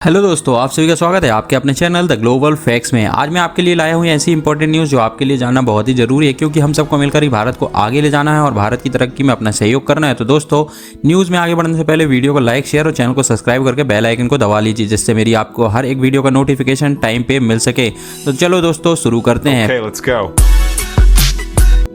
Hello दोस्तों, आप सभी का स्वागत है आपके अपने चैनल द ग्लोबल फैक्ट्स में। आज मैं आपके लिए लाया हूँ ऐसी इंपॉर्टेंट न्यूज़ जो आपके लिए जानना बहुत ही जरूरी है, क्योंकि हम सबको मिलकर ही भारत को आगे ले जाना है और भारत की तरक्की में अपना सहयोग करना है। तो दोस्तों, न्यूज़ में आगे बढ़ने से पहले वीडियो को लाइक, शेयर और चैनल को सब्सक्राइब करके बेल आइकन को दबा लीजिए, जिससे मेरी आपको हर एक वीडियो का नोटिफिकेशन टाइम पे मिल सके। तो चलो दोस्तों, शुरू करते हैं। Okay, let's go.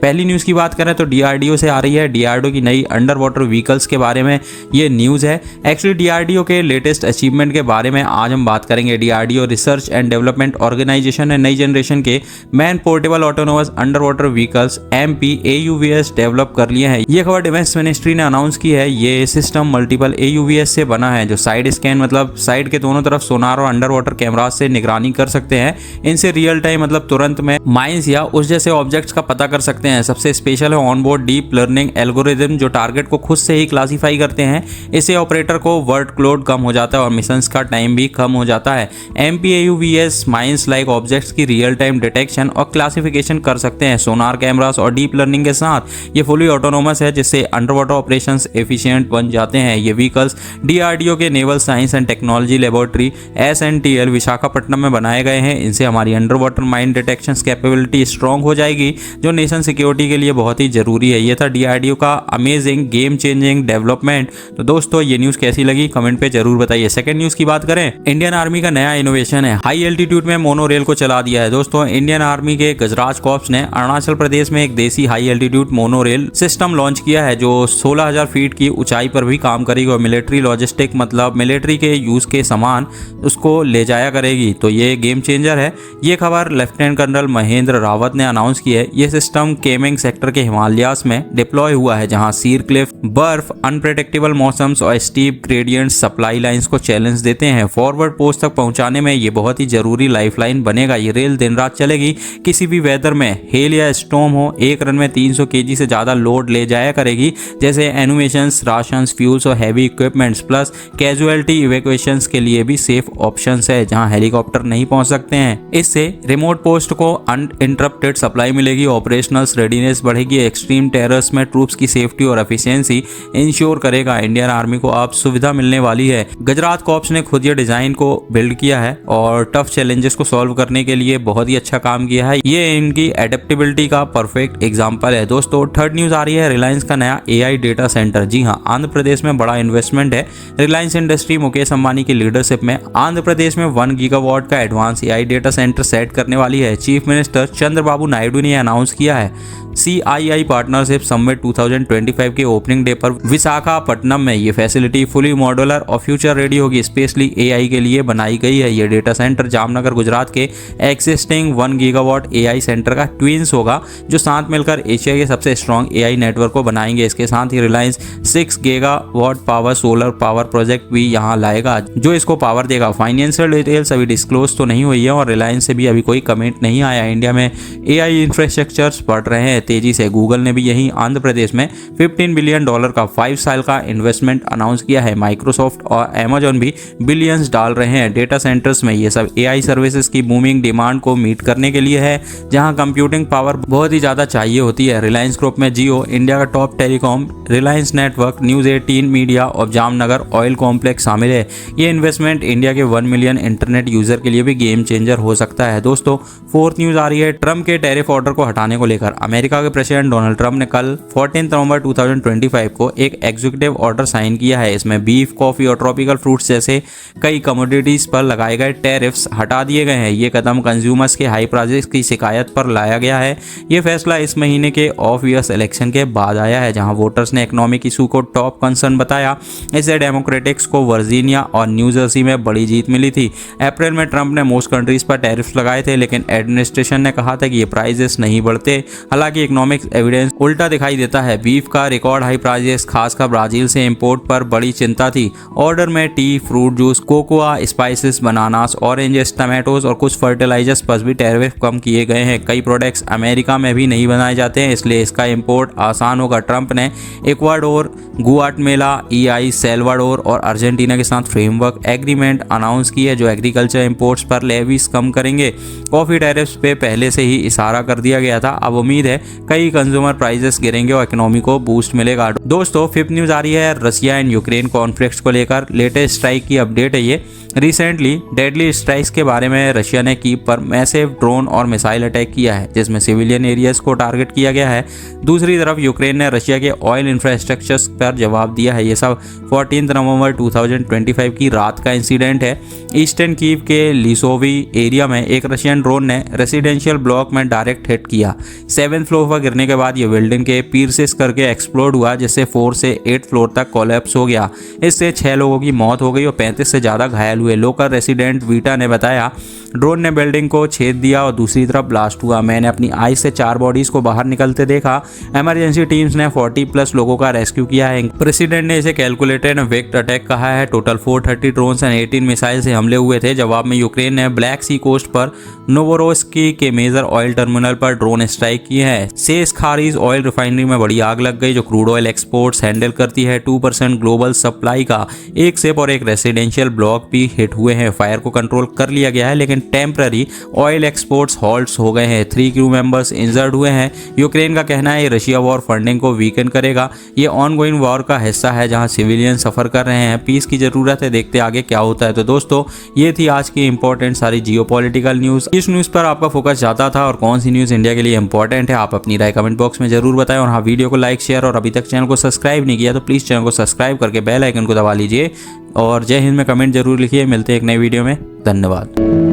पहली न्यूज़ की बात करें तो डीआरडीओ से आ रही है। डीआरडीओ की नई अंडर वाटर व्हीकल्स के बारे में ये न्यूज़ है। एक्चुअली डीआरडीओ के लेटेस्ट अचीवमेंट के बारे में आज हम बात करेंगे। DRDO research and development organisation ने नई जनरेशन के man portable autonomous under water vehicles MPAUVS develop कर लिए हैं। ये खबर डिफेंस मिनिस्ट्री ने अनाउंस की है। ये सिस्टम मल्टीपल AUVS से बना है, जो साइड स्कैन मतलब साइड के दोनों तरफ सोनार और अंडर वाटर कैमराज से निगरानी कर सकते हैं। इनसे रियल टाइम मतलब तुरंत में माइंस या उस जैसे ऑब्जेक्ट्स का पता कर सकते हैं। सबसे स्पेशल है ऑनबोर्ड डीप लर्निंग एल्गोरिदम, जो टारगेट को खुद से ही क्लासिफाई करते हैं। इससे ऑपरेटर को वर्कलोड कम हो जाता है और मिशंस का टाइम भी कम हो जाता है। MPAUVS माइंस लाइक ऑब्जेक्ट्स की रियल टाइम डिटेक्शन और क्लासिफिकेशन कर सकते हैं। सोनार कैमरास और डीप लर्निंग के साथ ये फुली ऑटोनोमस है, जिससे अंडर वाटर ऑपरेशंस एफिशिएंट बन जाते हैं। ये व्हीकल्स डीआरडीओ के naval science and technology laboratory SNTL Visakhapatnam में बनाए गए हैं। इनसे हमारी under water mine detection capability strong हो जाएगी, जो नेशन सिक्योरिटी के लिए बहुत ही जरूरी है। ये था डीआरडीओ का अमेजिंग गेम चेंजिंग डेवलपमेंट। तो दोस्तों, ये न्यूज़ कैसी लगी कमेंट पे जरूर बताइए। सेकंड न्यूज़ की बात करें, इंडियन आर्मी का नया इनोवेशन है। हाई एल्टीट्यूड में मोनो रेल को चला दिया है। दोस्तों, इंडियन आर्मी के गजराज कॉर्प्स ने अरुणाचल प्रदेश में एक देसी high altitude mono rail system launch किया है, जो 16,000 फीट की ऊंचाई पर भी काम करेगी और मिलिट्री लॉजिस्टिक मतलब मिलिट्री के यूज के समान उसको ले जाया करेगी। तो ये गेम चेंजर है। ये खबर लेफ्टिनेंट कर्नल महेंद्र रावत ने अनाउंस की है। ये सिस्टम केमिंग सेक्टर के हिमालयास में डिप्लॉय हुआ है, जहां सीर क्लिफ, बर्फ, अनप्रेडिक्टेबल मौसम्स और स्टीप ग्रेडियंट्स सप्लाई लाइंस को चैलेंज देते हैं। फॉरवर्ड पोस्ट तक पहुंचाने में ये बहुत ही जरूरी लाइफलाइन बनेगा। ये रेल दिन रात चलेगी, किसी भी वेदर में, हेल या स्टॉर्म हो, एक रन में 300 kg से ज्यादा लोड ले जाया करेगी, जैसे एनुमेशंस, राशंस, फ्यूल्स और हैवी इक्विपमेंट्स। प्लस कैजुअलिटी इवैक्यूएशंस के लिए भी सेफ ऑप्शंस है, जहां हेलीकॉप्टर नहीं पहुंच सकते हैं। इससे रिमोट पोस्ट को अनइंटरप्टेड सप्लाई मिलेगी, ऑपरेशनल रेडीनेस बढ़ेगी, एक्सट्रीम टेरर्स में ट्रूप्स की सेफ्टी और एफिशिएंसी इंश्योर करेगा। इंडियन आर्मी को अब सुविधा मिलने वाली है। गुजरात कॉर्प्स ने खुद ये डिजाइन को बिल्ड किया है और टफ चैलेंजेस को सॉल्व करने के लिए बहुत ही अच्छा काम किया है। ये इनकी एडेप्टेबिलिटी का परफेक्ट एग्जांपल है। दोस्तों, थर्ड न्यूज आ रही है रिलायंस का नया AI डेटा सेंटर। जी हाँ, आंध्र प्रदेश में बड़ा इन्वेस्टमेंट है। रिलायंस इंडस्ट्री मुकेश अंबानी की लीडरशिप में आंध्र प्रदेश में 1 गीगावाट का advance AI data centre set करने वाली है। चीफ मिनिस्टर चंद्रबाबू नायडू ने अनाउंस किया है। CII पार्टनरशिप समिट 2025 के ओपनिंग डे पर विशाखापट्टनम में ये फैसिलिटी फुली मॉड्यूलर और फ्यूचर रेडी होगी। स्पेशली AI के लिए बनाई गई है। ये डेटा सेंटर जामनगर गुजरात के एक्सिस्टिंग 1 गीगावाट AI सेंटर का ट्विंस होगा, जो साथ मिलकर एशिया के सबसे स्ट्रॉन्ग AI नेटवर्क को बनाएंगे। इसके साथ ही Reliance 6 gigawatt power solar power project भी यहाँ लाएगा, जो इसको पावर देगा। फाइनेंशियल डिटेल्स अभी डिस्क्लोज तो नहीं हुई है और रिलायंस से भी अभी कोई कमेंट नहीं आया। इंडिया में AI इंफ्रास्ट्रक्चर्स बढ़ रहे हैं तेजी से। गूगल ने भी यही आंध्र प्रदेश में $15 बिलियन का 5 साल का इन्वेस्टमेंट अनाउंस किया है। माइक्रोसॉफ्ट और Amazon भी बिलियंस डाल रहे हैं डेटा सेंटर्स में। ये सब AI सर्विसेज की बूमिंग डिमांड को मीट करने के लिए है, जहां कंप्यूटिंग पावर बहुत ही ज्यादा चाहिए होती है। रिलायंस ग्रुप में जियो, इंडिया का top telecom, Reliance network, news 18 media और जामनगर ऑयल कॉम्प्लेक्स शामिल है। ये इन्वेस्टमेंट इंडिया के 1 मिलियन इंटरनेट यूजर के लिए भी गेम चेंजर हो सकता है। दोस्तों, फोर्थ न्यूज आ रही है ट्रम्प के टैरिफ ऑर्डर को हटाने को लेकर। अमेरिका के प्रेसिडेंट डोनाल्ड ट्रंप ने कल 14 नवंबर 2025 को एक एग्जीक्यूटिव ऑर्डर साइन किया है। इसमें बीफ, कॉफी और ट्रॉपिकल फ्रूट्स जैसे कई कमोडिटीज पर लगाए गए टैरिफ्स हटा दिए गए हैं। ये कदम कंज्यूमर्स के हाई प्राइसेस की शिकायत पर लाया गया है। ये फैसला इस महीने के ऑफ ईयर्स इलेक्शन के बाद आया है, जहां वोटर्स ने इकोनॉमिक इशू को टॉप कंसर्न बताया। इससे डेमोक्रेटिक्स को वर्जीनिया और न्यू जर्सी में बड़ी जीत मिली थी। अप्रैल में ट्रंप ने मोस्ट कंट्रीज पर टैरिफ्स लगाए थे, लेकिन एडमिनिस्ट्रेशन ने कहा था कि ये प्राइसेस नहीं बढ़ते। हालांकि इकोनॉमिक एविडेंस उल्टा दिखाई देता है। बीफ का रिकॉर्ड हाई प्राइसेस खासकर ब्राजील से इंपोर्ट पर बड़ी चिंता थी। ऑर्डर में T, fruit juice, cocoa, spices, bananas, oranges, tomatoes और कुछ फर्टिलाइजर्स पर भी टैरिफ कम किए गए हैं। कई प्रोडक्ट्स अमेरिका में भी नहीं बनाए जाते हैं, इसलिए इसका इंपोर्ट आसान होगा। ट्रंप ने इक्वाडोर, गुआटेमाला, EI, सेल्वाडोर और अर्जेंटीना के साथ फ्रेमवर्क एग्रीमेंट अनाउंस की है, जो एग्रीकल्चर इंपोर्ट्स पर लेवीज कम करेंगे। कॉफी टैरिफ्स पे पहले से ही इशारा कर दिया गया था। अब उम्मीद है कई कंज्यूमर प्राइसेस गिरेंगे और इकोनॉमी को बूस्ट मिलेगा। दोस्तों, फिफ्थ न्यूज आ रही है रशिया एंड यूक्रेन कॉन्फ्लिक्ट को लेकर। लेटेस्ट स्ट्राइक की अपडेट है ये। रिसेंटली डेडली स्ट्राइक्स के बारे में रशिया ने कीव पर मैसिव ड्रोन और मिसाइल अटैक किया है, जिसमें सिविलियन एरियाज को टारगेट किया गया है। दूसरी तरफ यूक्रेन ने रशिया के ऑयल इंफ्रास्ट्रक्चर्स पर जवाब दिया है। ये सब 14 नवंबर 2025 की रात का इंसिडेंट है। ईस्टर्न कीव के लिसोवी एरिया में एक रशियन ड्रोन ने रेसिडेंशियल ब्लॉक में डायरेक्ट हिट किया। 7th फ्लोर पर गिरने के बाद ये बिल्डिंग के पीसेस करके एक्सप्लोड हुआ, जिससे 4 से 8 फ्लोर तक कोलैप्स हो गया। इससे 6 लोगों की मौत हो गई और 35 से ज़्यादा घायल हुए। लोकल रेसिडेंट वीटा ने बताया, ड्रोन ने बिल्डिंग को छेद दिया और दूसरी तरफ ब्लास्ट हुआ। मैंने अपनी आईज से 4 बॉडीज को बाहर निकलते देखा। इमरजेंसी टीम्स ने 40+ लोगों का रेस्क्यू किया है। प्रेसिडेंट ने इसे कैलकुलेटेड विक्ट अटैक कहा है। टोटल 430 ड्रोन्स एंड 18 मिसाइल से हमले हुए थे। जवाब में यूक्रेन ने ब्लैक सी कोस्ट पर नोवोरोस्की के मेजर ऑयल टर्मिनल पर ड्रोन स्ट्राइक किए हैं। सेस खारीज ऑयल रिफाइनरी में बड़ी आग लग गई, जो क्रूड ऑयल एक्सपोर्ट्स हैंडल करती है। 2% ग्लोबल सप्लाई का एक शिप और एक रेसिडेंशियल ब्लॉक भी हिट हुए हैं। फायर को कंट्रोल कर लिया गया है, लेकिन टेम्पररी ऑयल एक्सपोर्ट्स हॉल्ट्स हो गए हैं। 3 क्रू मेंबर्स इंजर्ड हुए हैं। यूक्रेन का कहना है ये रशिया वॉर फंडिंग को वीकन करेगा। ये ऑनगोइंग वॉर का हिस्सा है, जहां सिविलियन सफर कर रहे हैं। पीस की जरूरत है, देखते आगे क्या होता है। तो दोस्तों, ये थी आज की इंपॉर्टेंट सारी जियोपॉलिटिकल न्यूज़। इस न्यूज़ पर आपका फोकस ज़्यादा था और कौन सी न्यूज़ इंडिया के लिए इंपॉर्टेंट है, आप अपनी राय कमेंट बॉक्स में जरूर बताएं। और हाँ, वीडियो को लाइक, शेयर और अभी तक चैनल को सब्सक्राइब नहीं किया तो प्लीज़ चैनल को सब्सक्राइब करके बेल आइकन को दबा लीजिए। और जय हिंद में कमेंट जरूर लिखिए। मिलते हैं एक नई वीडियो में। धन्यवाद।